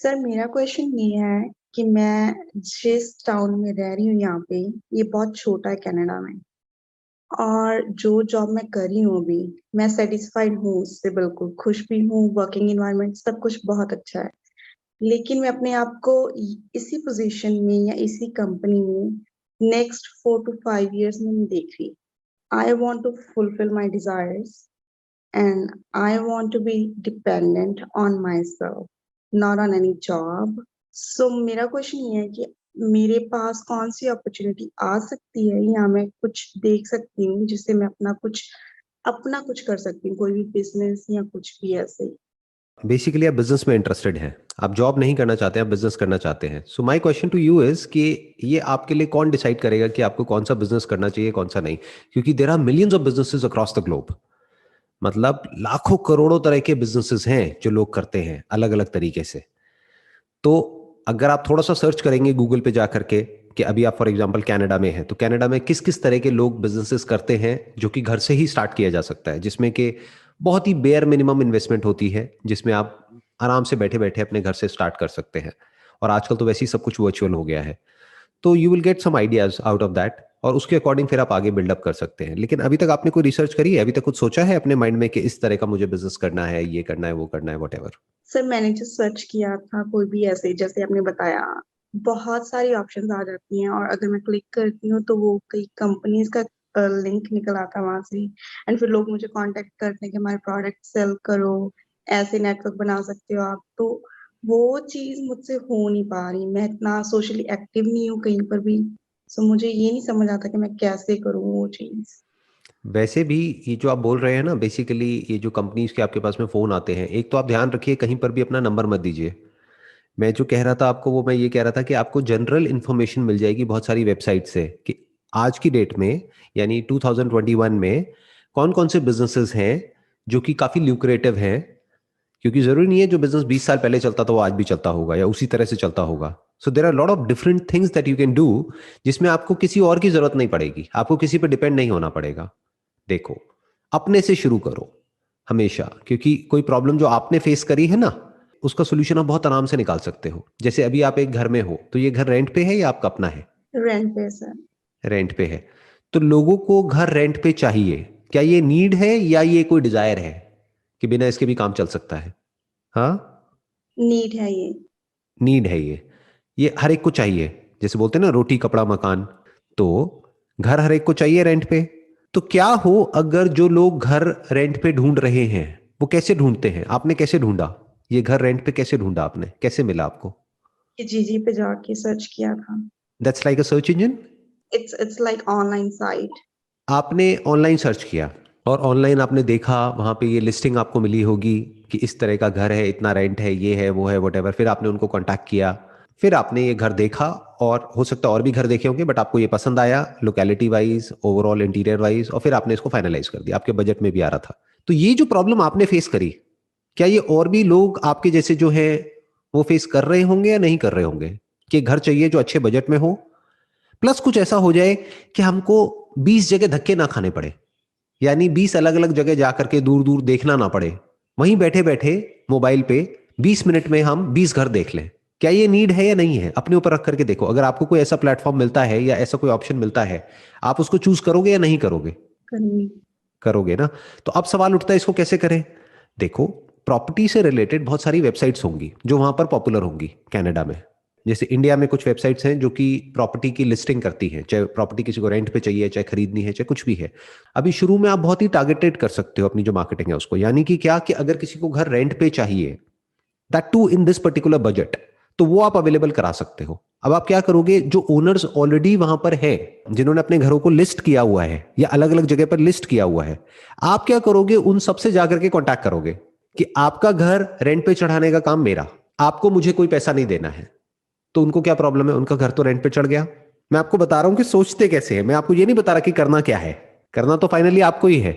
Sir मेरा question ये है कि मैं जिस टाउन में रह रही हूँ यहाँ पे, ये बहुत छोटा है कनाडा में। और जो जॉब मैं कर रही हूँ अभी, मैं सेटिस्फाइड हूँ उससे, बिल्कुल खुश भी हूँ। वर्किंग एनवायरनमेंट सब कुछ बहुत अच्छा है। लेकिन मैं अपने आप को इसी पोजीशन में या इसी कंपनी में नेक्स्ट 4 to 5 years में नहीं देख रही। I want to fulfil my desires and I want to be dependent on myself, not on any job. So मेरा क्वेश्चन ये है कि मेरे पास कौन सी अपॉर्चुनिटी आ सकती है या मैं कुछ देख सकती हूँ जिससे मैं अपना कुछ कर सकती हूँ, कोई भी बिजनेस या कुछ भी ऐसे ही। बेसिकली आप बिजनेस में इंटरेस्टेड हैं। आप जॉब नहीं करना चाहते, आप बिजनेस करना चाहते हैं। So my question to you is कि ये आपके लिए कौन डिसाइड करेगा कि आपको कौन सा बिजनेस करना चाहिए, कौन सा नहीं? क्योंकि there are millions of businesses across the globe. मतलब लाखों करोड़ों तरह के बिजनेसेस हैं जो लोग करते हैं अलग अलग तरीके से। तो अगर आप थोड़ा सा सर्च करेंगे गूगल पे जा करके कि अभी आप फॉर एग्जांपल कनाडा में हैं, तो कनाडा में किस किस तरह के लोग बिजनेसेस करते हैं जो कि घर से ही स्टार्ट किया जा सकता है, जिसमें कि बहुत ही बेयर मिनिमम इन्वेस्टमेंट होती है, जिसमें आप आराम से बैठे बैठे अपने घर से स्टार्ट कर सकते हैं। और आजकल तो वैसे ही सब कुछ वर्चुअल हो गया है। तो you will get some ideas out of that, और उसके अकॉर्डिंग फिर आप आगे बिल्डअप कर सकते हैं। लेकिन अभी तक आपने कोई रिसर्च करी है? अभी तक कुछ सोचा है अपने माइंड में कि इस तरह का मुझे बिजनेस करना है, ये करना है, वो करना है, वट एवर? सर मैंने जो सर्च किया था, कोई भी ऐसे जैसे आपने बताया, बहुत सारी ऑप्शंस आ जाती हैं और अगर मैं क्लिक करती हूँ तो वो कई कंपनीज का लिंक निकल आता है वहां से। एंड फिर लोग मुझे कांटेक्ट करते हैं कि हमारे प्रोडक्ट सेल करो, ऐसे नेटवर्क बना सकते हो आप। तो वो चीज मुझसे हो नहीं पा रही, मैं इतना सोशली एक्टिव नहीं हूँ कहीं पर भी। सो मुझे ये नहीं समझ आता कि मैं कैसे करूँ वो चीज। वैसे भी ये जो आप बोल रहे हैं ना, बेसिकली ये जो कंपनीज के आपके पास में फ़ोन आते हैं, एक तो आप ध्यान रखिए कहीं पर भी अपना नंबर मत दीजिए। मैं जो कह रहा था आपको, वो मैं ये कह रहा था कि आपको जनरल इन्फॉर्मेशन मिल जाएगी बहुत सारी वेबसाइट से कि आज की डेट में, यानी 2021 में, कौन कौन से बिजनेसेस हैं जो कि काफ़ी ल्यूक्रेटिव हैं। क्योंकि ज़रूरी नहीं है जो बिजनेस 20 साल पहले चलता था वो आज भी चलता होगा या उसी तरह से चलता होगा। So there are lot of different things that you can do, जिसमें आपको किसी और की जरूरत नहीं पड़ेगी, आपको किसी पर डिपेंड नहीं होना पड़ेगा। देखो, अपने से शुरू करो हमेशा, क्योंकि कोई प्रॉब्लम जो आपने फेस करी है ना, उसका सोल्यूशन आप बहुत आराम से निकाल सकते हो। जैसे अभी आप एक घर में हो, तो ये घर रेंट पे है या आपका अपना है? रेंट पे सर। रेंट पे है। तो लोगों को घर रेंट पे चाहिए। क्या ये नीड है या ये कोई डिजायर है कि बिना इसके भी काम चल सकता है? हाँ, नीड है ये। नीड है ये हर एक को चाहिए। जैसे बोलते हैं ना, रोटी कपड़ा मकान। तो घर हर एक को चाहिए रेंट पे। तो क्या हो अगर जो लोग घर रेंट पे ढूंढ रहे हैं, वो कैसे ढूंढते हैं? आपने कैसे ढूंढा ये घर रेंट पे? कैसे ढूंढा आपने? कैसे मिला आपको? कि जीजी पे जाके सर्च किया था। That's like a search engine. It's like online site. आपने ऑनलाइन सर्च किया और ऑनलाइन आपने देखा, वहां पे ये लिस्टिंग आपको मिली होगी कि इस तरह का घर है, इतना रेंट है, ये है, वो है, वट। फिर आपने उनको कांटेक्ट किया, फिर आपने ये घर देखा, और हो सकता है और भी घर देखे होंगे, बट आपको ये पसंद आया locality wise, overall interior wise, और फिर आपने इसको फाइनलाइज कर दिया, आपके बजट में भी आ रहा था। तो ये जो प्रॉब्लम आपने फेस करी, क्या ये और भी लोग आपके जैसे जो है वो फेस कर रहे होंगे या नहीं कर रहे होंगे? कि घर चाहिए जो अच्छे बजट में हो, प्लस कुछ ऐसा हो जाए कि हमको 20 जगह धक्के ना खाने पड़े, यानी 20 अलग अलग जगह जाकर के दूर दूर देखना ना पड़े, वहीं बैठे बैठे मोबाइल पे 20 मिनट में हम 20 घर देख लें। क्या ये नीड है या नहीं है? अपने ऊपर रख करके देखो। अगर आपको कोई ऐसा प्लेटफॉर्म मिलता है या ऐसा कोई ऑप्शन मिलता है, आप उसको चूज करोगे या नहीं करोगे? करूंगी। करोगे ना। तो अब सवाल उठता है, इसको कैसे करें? देखो, प्रॉपर्टी से रिलेटेड बहुत सारी वेबसाइट्स होंगी जो वहां पर पॉपुलर होंगी कनाडा में। जैसे इंडिया में कुछ वेबसाइट्स हैं जो कि प्रॉपर्टी की लिस्टिंग करती हैं, चाहे प्रॉपर्टी किसी को रेंट पे चाहिए, चाहे खरीदनी है, चाहे कुछ भी है। अभी शुरू में आप बहुत ही टारगेटेड कर सकते हो अपनी जो मार्केटिंग है उसको, यानी कि क्या, कि अगर किसी को घर रेंट पे चाहिए, that too in this particular budget, तो वो आप अवेलेबल करा सकते हो। अब आप क्या करोगे, जो ओनर्स ऑलरेडी वहां पर है, जिन्होंने अपने घरों को लिस्ट किया हुआ है या अलग अलग जगह पर लिस्ट किया हुआ है, आप क्या करोगे, उन सबसे जाकर के कांटेक्ट करोगे कि आपका घर रेंट पे चढ़ाने का काम मेरा, आपको मुझे कोई पैसा नहीं देना है। तो उनको क्या प्रॉब्लम है? उनका घर तो रेंट पे चढ़ गया। मैं आपको बता रहा हूं कि सोचते कैसे हैं, मैं आपको ये नहीं बता रहा कि करना क्या है। करना तो फाइनली आपको ही है,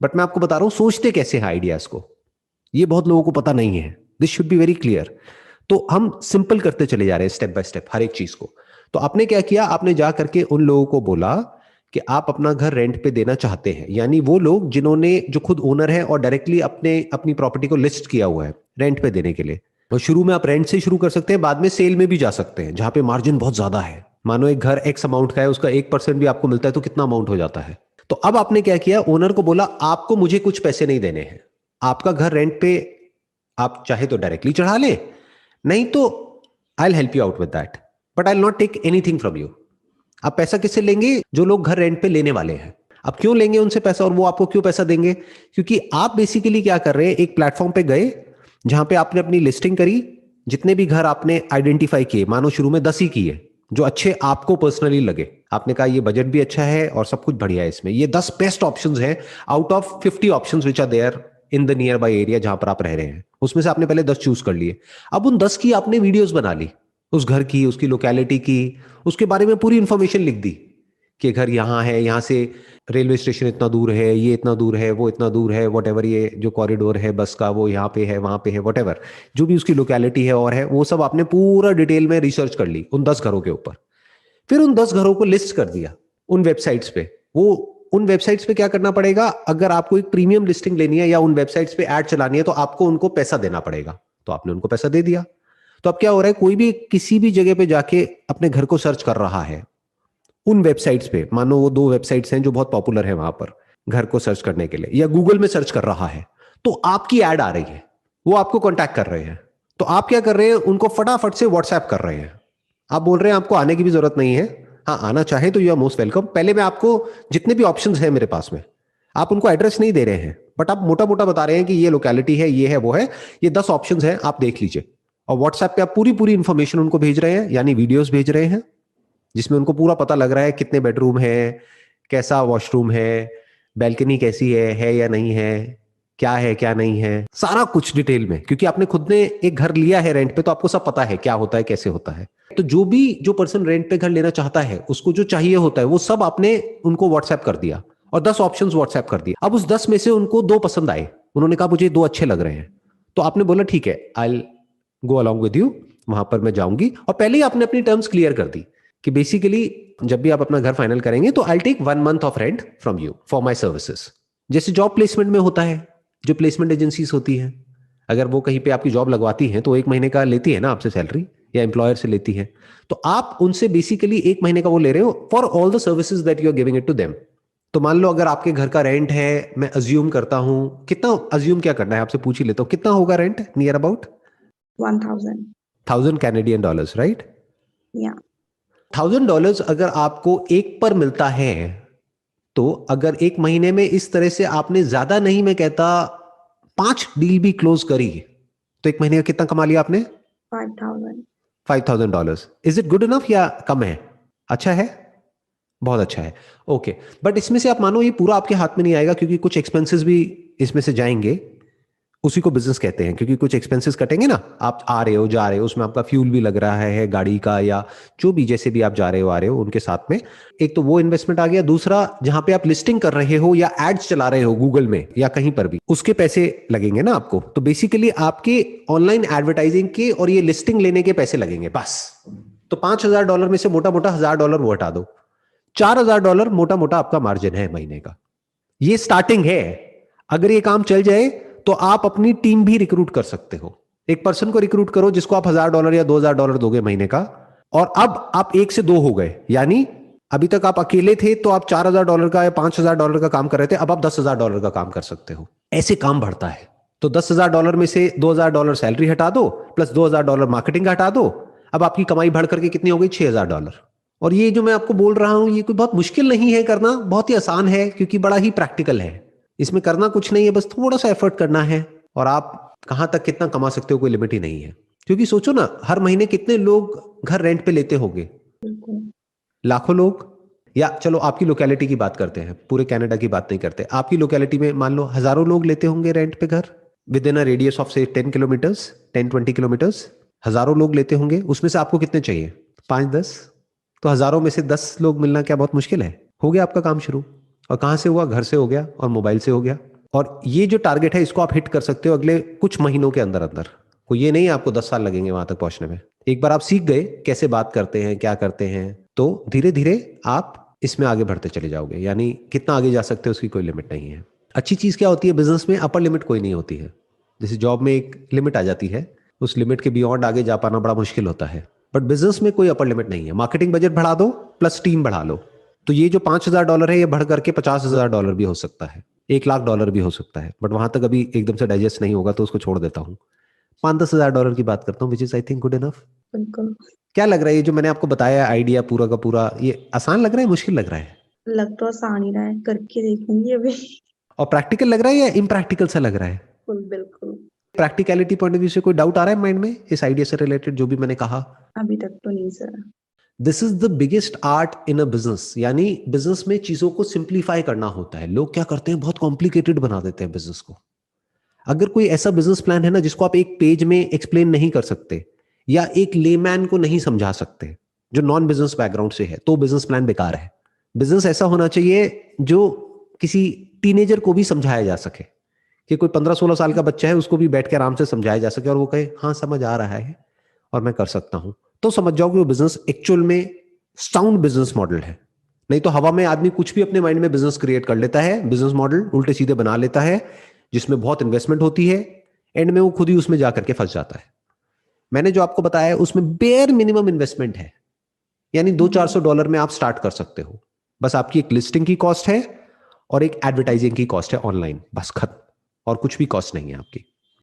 बट मैं आपको बता रहा हूं सोचते कैसे हैं आइडियाज को। ये बहुत लोगों को पता नहीं है। This should be very clear. तो हम सिंपल करते चले जा रहे हैं स्टेप बाय स्टेप हर एक चीज को। तो आपने क्या किया, आपने जा करके उन लोगों को बोला कि आप अपना घर रेंट पे देना चाहते हैं, यानी वो लोग जिन्होंने, जो खुद ओनर है और डायरेक्टली अपने अपनी प्रॉपर्टी को लिस्ट किया हुआ है रेंट पे देने के लिए। और शुरू में आप रेंट से शुरू कर सकते हैं, बाद में सेल में भी जा सकते हैं जहां पे मार्जिन बहुत ज्यादा है। मानो एक घर एक्स अमाउंट का है, उसका 1% भी आपको मिलता है तो कितना अमाउंट हो जाता है। तो अब आपने क्या किया, ओनर को बोला आपको मुझे कुछ पैसे नहीं देने हैं, आपका घर रेंट पे आप चाहे तो डायरेक्टली चढ़ा ले, नहीं तो I help you out with that, but I not take anything from you. आप पैसा किससे लेंगे? जो लोग घर रेंट पे लेने वाले हैं। अब क्यों लेंगे उनसे पैसा और वो आपको क्यों पैसा देंगे? क्योंकि आप बेसिकली क्या कर रहे हैं, एक प्लेटफॉर्म पे गए जहां पे आपने अपनी लिस्टिंग करी, जितने भी घर आपने आइडेंटिफाई किए, मानो शुरू में 10 ही किए जो अच्छे आपको पर्सनली लगे, आपने कहा ये बजट भी अच्छा है और सब कुछ बढ़िया है इसमें, ये 10 बेस्ट ऑप्शंस हैं out of 50 options which are there in the near by area जहां पर आप रह रहे हैं। उसमें से आपने पहले 10 चूज कर लिए। अब उन 10 की आपने वीडियोस बना ली, उस घर की, उसकी लोकेलिटी की, उसके बारे में पूरी इंफॉर्मेशन लिख दी कि घर यहाँ है, यहाँ से रेलवे स्टेशन इतना दूर है, ये इतना दूर है, वो इतना दूर है, वॉट ये जो कॉरिडोर है बस का वो यहाँ पे है, वहां पे है, वॉट जो भी उसकी लोकेलिटी है और है, वो सब आपने पूरा डिटेल में रिसर्च कर ली उन 10 घरों के ऊपर। फिर उन 10 घरों को लिस्ट कर दिया उन वेबसाइट्स पे। वो उन वेबसाइट्स पे क्या करना पड़ेगा, अगर आपको एक प्रीमियम लिस्टिंग लेनी है या उन वेबसाइट्स पे ऐड चलानी है तो आपको उनको पैसा देना पड़ेगा। तो आपने उनको पैसा दे दिया। तो अब क्या हो रहा है, कोई भी किसी भी जगह पे जाके अपने घर को सर्च कर रहा है उन वेबसाइट्स पे, मानो वो 2 वेबसाइट्स हैं जो बहुत पॉपुलर है वहां पर घर को सर्च करने के लिए, या गूगल में सर्च कर रहा है, तो आपकी ऐड आ रही है, वो आपको कांटेक्ट कर रहे हैं। तो आप क्या कर रहे हैं, उनको फटाफट से व्हाट्सएप कर रहे हैं। आप बोल रहे हैं आपको आने की भी जरूरत नहीं है, हाँ आना चाहे तो यू आर मोस्ट वेलकम। पहले मैं आपको जितने भी ऑप्शंस हैं मेरे पास में, आप उनको एड्रेस नहीं दे रहे हैं, बट आप मोटा मोटा बता रहे हैं कि ये लोकेलिटी है, ये है, वो है, ये 10 ऑप्शंस हैं, आप देख लीजिए। और व्हाट्सएप पे आप पूरी पूरी इंफॉर्मेशन उनको भेज रहे हैं, यानी वीडियोस भेज रहे हैं जिसमें उनको पूरा पता लग रहा है कितने बेडरूम है, कैसा वॉशरूम है, बैल्कनी कैसी है या नहीं है क्या नहीं है, सारा कुछ डिटेल में। क्योंकि आपने खुद ने एक घर लिया है रेंट पे तो आपको सब पता है क्या होता है, कैसे होता है। तो जो पर्सन रेंट पे घर लेना चाहता है उसको जो चाहिए होता है वो सब आपने उनको व्हाट्सएप कर दिया और 10 ऑप्शंस व्हाट्सएप कर दिए। अब उस 10 में से उनको 2 पसंद आए, उन्होंने कहा मुझे 2 अच्छे लग रहे हैं, तो आपने बोला ठीक है आई गो अलॉन्ग विद यू, वहां पर मैं जाऊंगी। और पहले ही आपने अपनी टर्म्स क्लियर कर दी कि बेसिकली जब भी आप अपना घर फाइनल करेंगे तो I take 1 month of rent from you for my services. जैसे जॉब प्लेसमेंट में होता है, जो प्लेसमेंट एजेंसीज होती हैं, अगर वो कहीं पे आपकी जॉब लगवाती हैं तो 1 महीने का लेती है ना आपसे सैलरी, या एम्प्लॉयर से लेती है, तो आप उनसे बेसिकली 1 महीने का वो ले रहे हो for all the services that you are giving it to them. तो मान लो अगर आपके घर का रेंट है, मैं अज्यूम करता हूं, कितना अज्यूम क्या करना है आपसे पूछ ही लेता हूं, कितना होगा rent near about? 1000. 1000 Canadian dollars, right? Yeah. $1000 अगर आपको एक पर मिलता है, तो अगर 1 महीने में इस तरह से आपने ज्यादा नहीं, मैं कहता 5 डील भी क्लोज करी, तो 1 महीने का कितना कमा लिया आपने? 5000. $5000। इज इट गुड इनफ या कम है? अच्छा है, बहुत अच्छा है, ओके। बट इसमें से आप मानो ये पूरा आपके हाथ में नहीं आएगा, क्योंकि कुछ एक्सपेंसेस भी इसमें से जाएंगे, उसी को बिजनेस कहते हैं, क्योंकि कुछ एक्सपेंसेस कटेंगे ना, आप आ रहे हो जा रहे हो, उसमें आपका फ्यूल भी लग रहा है गाड़ी का, या जो भी जैसे भी आप जा रहे हो आ रहे हो उनके साथ में। एक तो वो इन्वेस्टमेंट आ गया, दूसरा जहां पे आप लिस्टिंग कर रहे हो या एड्स चला रहे हो गूगल में या कहीं पर भी, उसके पैसे लगेंगे ना आपको। तो बेसिकली आपके ऑनलाइन एडवर्टाइजिंग के और ये लिस्टिंग लेने के पैसे लगेंगे बस। तो $5000 में से मोटा मोटा $1000 वो हटा दो, $4000 मोटा मोटा आपका मार्जिन है महीने का। ये स्टार्टिंग है। अगर ये काम चल जाए तो आप अपनी टीम भी रिक्रूट कर सकते हो। एक पर्सन को रिक्रूट करो जिसको आप $1000 या $2000 दोगे महीने का, और अब आप 1 से 2 हो गए, यानी अभी तक आप अकेले थे तो आप $4000 का या $5000 का काम कर रहे थे, अब आप $10,000 का काम कर सकते हो। ऐसे काम बढ़ता है। तो $10,000 में से $2000 सैलरी हटा दो, प्लस $2000 मार्केटिंग हटा दो, अब आपकी कमाई बढ़ करके कितनी हो गई? $6000। और ये जो मैं आपको बोल रहा हूं ये कोई बहुत मुश्किल नहीं है करना, बहुत ही आसान है, क्योंकि बड़ा ही प्रैक्टिकल है। इसमें करना कुछ नहीं है, बस थोड़ा सा एफर्ट करना है, और आप कहां तक कितना कमा सकते हो कोई लिमिट ही नहीं है। क्योंकि सोचो ना, हर महीने कितने लोग घर रेंट पे लेते होंगे? बिल्कुल. लाखों लोग। या चलो आपकी लोकेलिटी की बात करते हैं, पूरे कनाडा की बात नहीं करते, आपकी लोकेलिटी में मान लो हजारों लोग लेते होंगे रेंट पे घर, with in a radius of से 10 किलोमीटर्स, 10-20 किलोमीटर्स, हजारों लोग लेते होंगे। उसमें से आपको कितने चाहिए? 5-10। तो हजारों में से 10 लोग मिलना क्या बहुत मुश्किल है? हो गया आपका काम शुरू। और कहां से हुआ? घर से हो गया और मोबाइल से हो गया। और ये जो टारगेट है इसको आप हिट कर सकते हो अगले कुछ महीनों के अंदर अंदर। कोई ये नहीं है आपको 10 साल लगेंगे वहां तक पहुंचने में। एक बार आप सीख गए कैसे बात करते हैं, क्या करते हैं, तो धीरे धीरे आप इसमें आगे बढ़ते चले जाओगे। यानी कितना आगे जा सकते हो उसकी कोई लिमिट नहीं है। अच्छी चीज क्या होती है बिजनेस में? अपर लिमिट कोई नहीं होती है। जैसे जॉब में एक लिमिट आ जाती है, उस लिमिट के बियॉन्ड आगे जा पाना बड़ा मुश्किल होता है। बट बिजनेस में कोई अपर लिमिट नहीं है। मार्केटिंग बजट बढ़ा दो प्लस टीम बढ़ा लो, तो ये जो $5,000 है ये बढ़ करके $50,000 भी हो सकता है, $1,00,000 भी हो सकता है। बट वहां तक अभी एकदम से डाइजेस्ट नहीं होगा तो उसको छोड़ देता हूँ। $5-10,000 की बात करता हूँ, which is I think good enough. बिल्कुल। क्या लग रहा है ये जो मैंने आपको बताया आइडिया पूरा का पूरा, ये आसान लग रहा है, मुश्किल लग रहा है? लग तो आसान ही रहा है, करके देखूंगी अभी। और प्रैक्टिकल लग रहा है या इम्प्रैक्टिकल सा लग रहा है? बिल्कुल बिल्कुल। प्रैक्टिकलिटी पॉइंट ऑफ व्यू से कोई डाउट आ रहा है माइंड में इस आइडिया से रिलेटेड जो भी मैंने कहा? अभी तक तो नहीं sir. This is the biggest art in a business, यानी बिजनेस में चीजों को सिंप्लीफाई करना होता है। लोग क्या करते हैं, बहुत कॉम्प्लिकेटेड बना देते हैं बिजनेस को। अगर कोई ऐसा बिजनेस प्लान है ना जिसको आप एक पेज में एक्सप्लेन नहीं कर सकते या एक लेमैन को नहीं समझा सकते जो नॉन बिजनेस बैकग्राउंड से है, तो बिजनेस प्लान बेकार है। बिजनेस ऐसा होना चाहिए जो किसी टीनेजर को भी समझाया जा सके, कि कोई 15-16 साल का बच्चा है उसको भी बैठ के आराम से समझाया जा सके और वो कहे हाँ समझ आ रहा है और मैं कर सकता हूं, तो समझ जाओ कि वो बिजनेस एक्चुअल में साउंड बिजनेस मॉडल है। नहीं तो हवा में आदमी कुछ भी अपने माइंड में बिजनेस क्रिएट कर लेता है, बिजनेस मॉडल उल्टे सीधे बना लेता है जिसमें बहुत इन्वेस्टमेंट होती है, एंड में वो खुद ही उसमें जाकर के फंस जाता है। मैंने जो आपको बताया है उसमें बेयर मिनिमम इन्वेस्टमेंट है, यानी $200-400 में आप स्टार्ट कर सकते हो। बस आपकी एक लिस्टिंग की कॉस्ट है और एक एडवर्टाइजिंग की कॉस्ट है ऑनलाइन, बस खत्म। और कुछ भी कॉस्ट नहीं है आपकी।